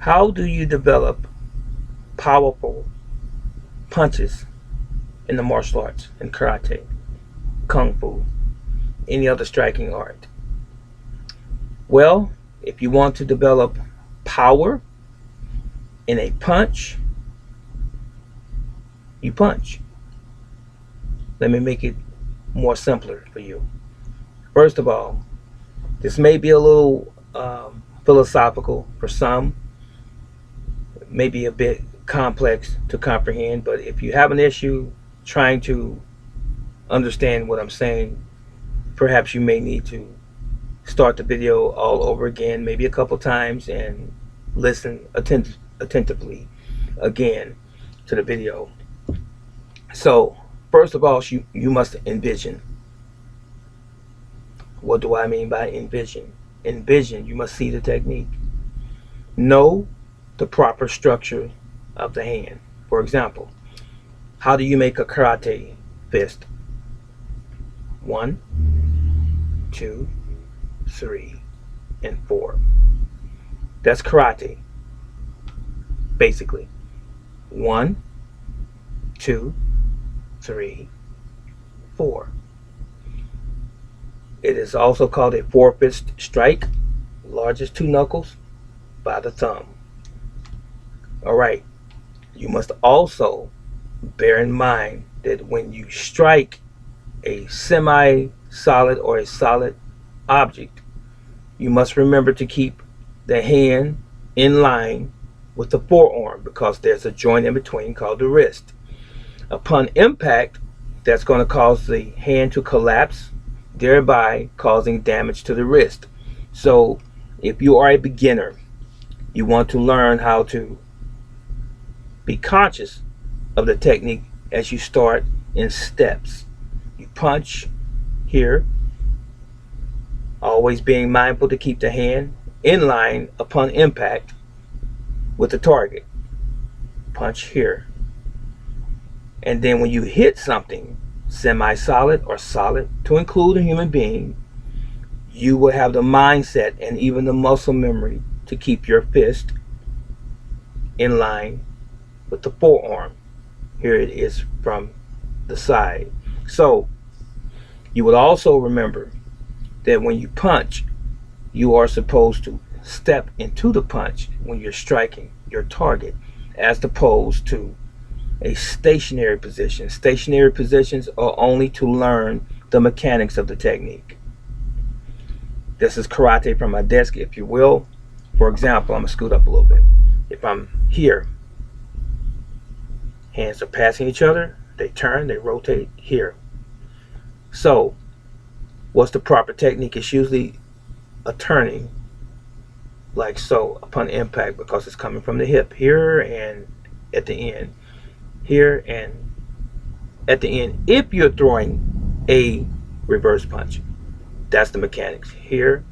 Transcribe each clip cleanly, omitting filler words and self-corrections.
How do you develop powerful punches in the martial arts, in karate, kung fu, any other striking art? Well, if you want to develop power in a punch, you punch. Let me make it more simpler for you. First of all, this may be a little philosophical for some, maybe a bit complex to comprehend, but if you have an issue trying to understand what I'm saying, perhaps you may need to start the video all over again, maybe a couple times, and listen attentively again to the video. So, first of all, you must envision. What do I mean by envision? Envision, you must see the technique. Know the proper structure of the hand. For example, how do you make a karate fist? 1, 2, 3, and 4. That's karate, basically. 1, 2, 3, 4. It is also called a four-fist strike, largest two knuckles by the thumb. All right. You must also bear in mind that when you strike a semi-solid or a solid object, you must remember to keep the hand in line with the forearm because there's a joint in between called the wrist. Upon impact, that's going to cause the hand to collapse, thereby causing damage to the wrist. So if you are a beginner, you want to learn how to be conscious of the technique as you start in steps. You punch here, always being mindful to keep the hand in line upon impact with the target. Punch here. And then when you hit something semi-solid or solid, to include a human being, you will have the mindset and even the muscle memory to keep your fist in line with the forearm. Here it is from the side. So you would also remember that when you punch, you are supposed to step into the punch when you're striking your target, as opposed to a stationary position. Stationary positions are only to learn the mechanics of the technique. This is karate from my desk, if you will. For example, I'm going to scoot up a little bit. If I'm here, hands are passing each other, they turn, they rotate here. So, what's the proper technique? It's usually a turning, like so, upon impact, because it's coming from the hip here and at the end. Here and at the end, if you're throwing a reverse punch. That's the mechanics here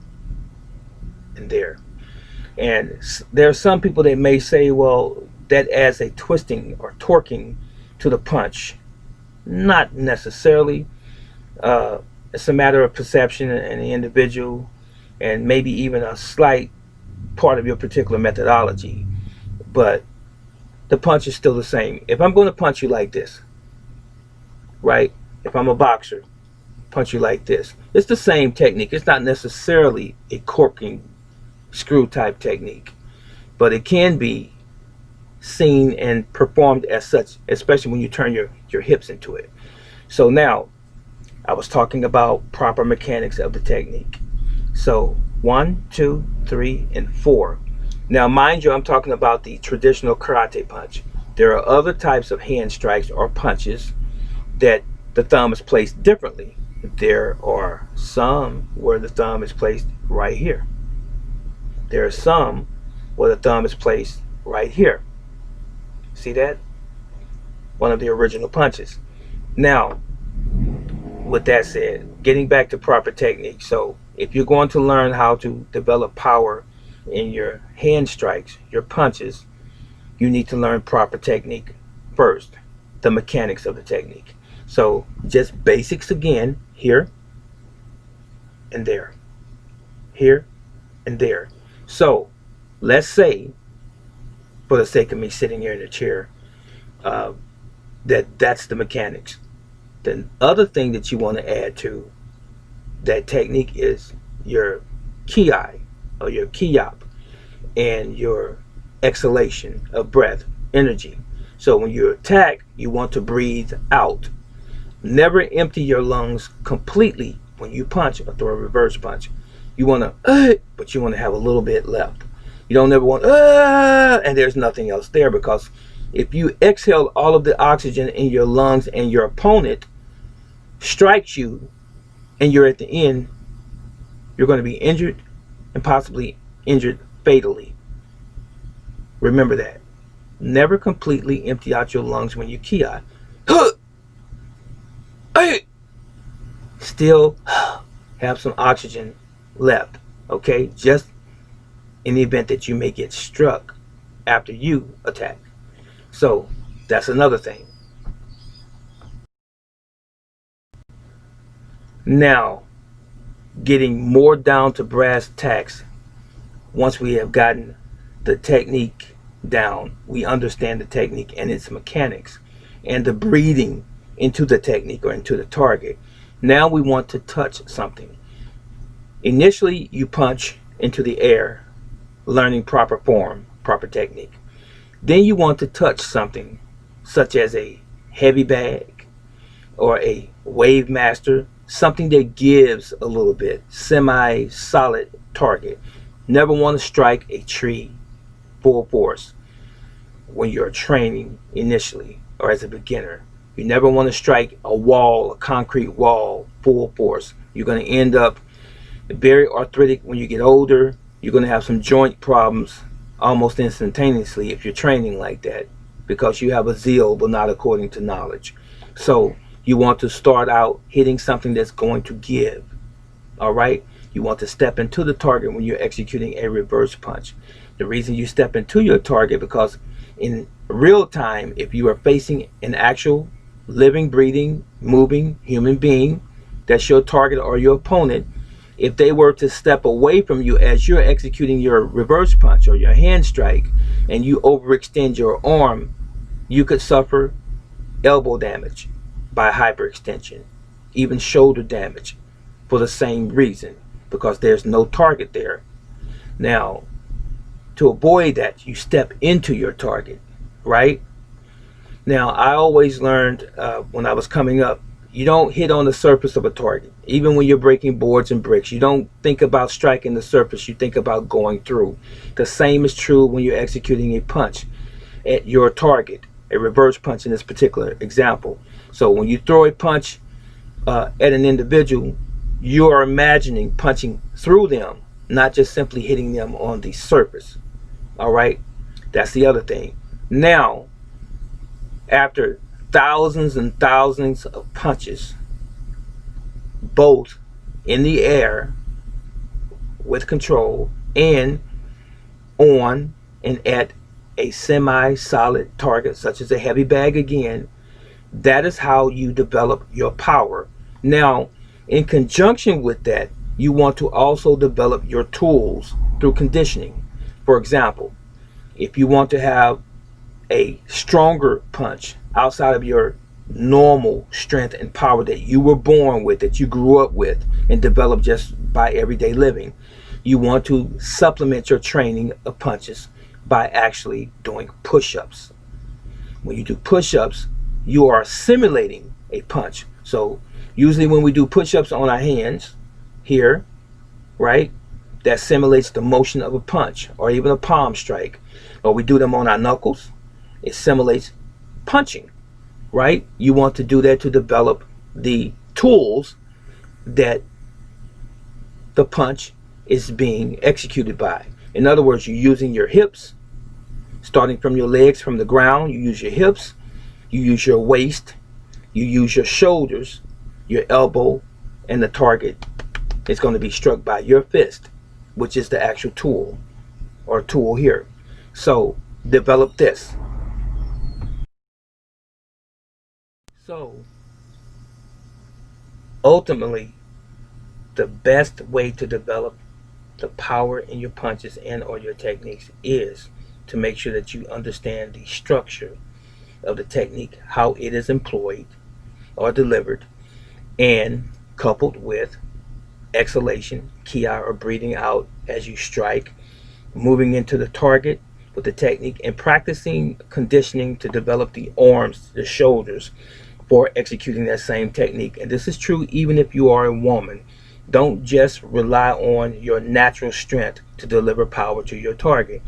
and there. And there are some people that may say, well, that adds a twisting or torquing to the punch. Not necessarily. It's a matter of perception and the individual, and maybe even a slight part of your particular methodology. But the punch is still the same. If I'm going to punch you like this, right? If I'm a boxer, punch you like this. It's the same technique. It's not necessarily a corking screw type technique, but it can be seen and performed as such, especially when you turn your hips into it. So now, I was talking about proper mechanics of the technique. So 1, 2, 3, and 4. Now, mind you, I'm talking about the traditional karate punch. There are other types of hand strikes or punches that the thumb is placed differently. There are some where the thumb is placed right here. There are some where the thumb is placed right here. See that? One of the original punches. Now, with that said, getting back to proper technique. So if you're going to learn how to develop power in your hand strikes, your punches, you need to learn proper technique first, the mechanics of the technique. So just basics again, here and there, here and there. So let's say for the sake of me sitting here in the chair. Uh, that's the mechanics. The other thing that you want to add to that technique is your ki or your kiap and your exhalation of breath, energy. So when you attack, you want to breathe out. Never empty your lungs completely when you punch or throw a reverse punch. You want to, but you want to have a little bit left. You don't ever want, and there's nothing else there, because if you exhale all of the oxygen in your lungs and your opponent strikes you and you're at the end, you're going to be injured and possibly injured fatally. Remember that. Never completely empty out your lungs when you ki. Still have some oxygen left, okay? Just in the event that you may get struck after you attack. So that's another thing. Now, getting more down to brass tacks, once we have gotten the technique down, we understand the technique and its mechanics and the breathing into the technique or into the target. Now we want to touch something. Initially, you punch into the air, learning proper form, proper technique. Then you want to touch something such as a heavy bag or a wave master, something that gives a little bit, semi-solid target. Never want to strike a tree full force when you're training initially or as a beginner. You never want to strike a wall, a concrete wall, full force. You're going to end up very arthritic when you get older. You're going to have some joint problems almost instantaneously if you're training like that, because you have a zeal but not according to knowledge. So you want to start out hitting something that's going to give. All right? You want to step into the target when you're executing a reverse punch. The reason you step into your target, because in real time, if you are facing an actual living, breathing, moving human being that's your target or your opponent, if they were to step away from you as you're executing your reverse punch or your hand strike and you overextend your arm, you could suffer elbow damage by hyperextension, even shoulder damage for the same reason, because there's no target there. Now, to avoid that, you step into your target, right? Now, I always learned when I was coming up, you don't hit on the surface of a target. Even when you're breaking boards and bricks, you don't think about striking the surface, you think about going through. The same is true when you're executing a punch at your target, a reverse punch in this particular example. So when you throw a punch at an individual, you are imagining punching through them, not just simply hitting them on the surface. All right, that's the other thing. Now, after thousands and thousands of punches, both in the air with control and on and at a semi-solid target such as a heavy bag again, that is how you develop your power. Now, in conjunction with that, you want to also develop your tools through conditioning. For example, if you want to have a stronger punch outside of your normal strength and power that you were born with, that you grew up with and developed just by everyday living, you want to supplement your training of punches by actually doing push-ups. When you do push-ups, you are simulating a punch. So usually when we do push-ups on our hands here, right, that simulates the motion of a punch or even a palm strike. Or we do them on our knuckles, it simulates punching, right? You want to do that to develop the tools that the punch is being executed by. In other words, you're using your hips, starting from your legs, from the ground. You use your hips, you use your waist, you use your shoulders, your elbow, and the target is going to be struck by your fist, which is the actual tool or tool here. So develop this. So ultimately, the best way to develop the power in your punches and or your techniques is to make sure that you understand the structure of the technique, how it is employed or delivered, and coupled with exhalation, kia, or breathing out as you strike, moving into the target with the technique, and practicing conditioning to develop the arms, the shoulders for executing that same technique. And this is true even if you are a woman. Don't just rely on your natural strength to deliver power to your target.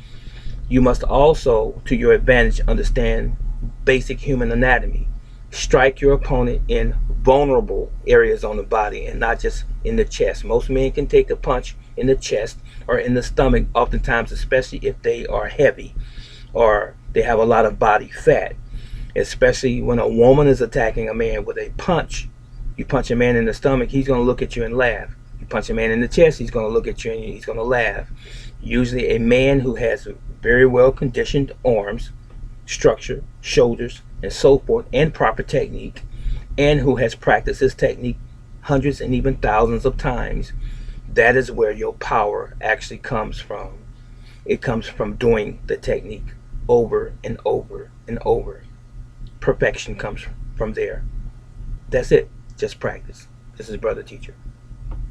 You must also, to your advantage, understand basic human anatomy. Strike your opponent in vulnerable areas on the body and not just in the chest. Most men can take a punch in the chest or in the stomach, oftentimes, especially if they are heavy or they have a lot of body fat. Especially when a woman is attacking a man with a punch. You punch a man in the stomach, he's going to look at you and laugh. You punch a man in the chest, he's going to look at you and he's going to laugh. Usually a man who has very well conditioned arms, structure, shoulders, and so forth, and proper technique, and who has practiced this technique hundreds and even thousands of times, that is where your power actually comes from. It comes from doing the technique over and over and over. Perfection comes from there. That's it. Just practice. This is Brother Teacher.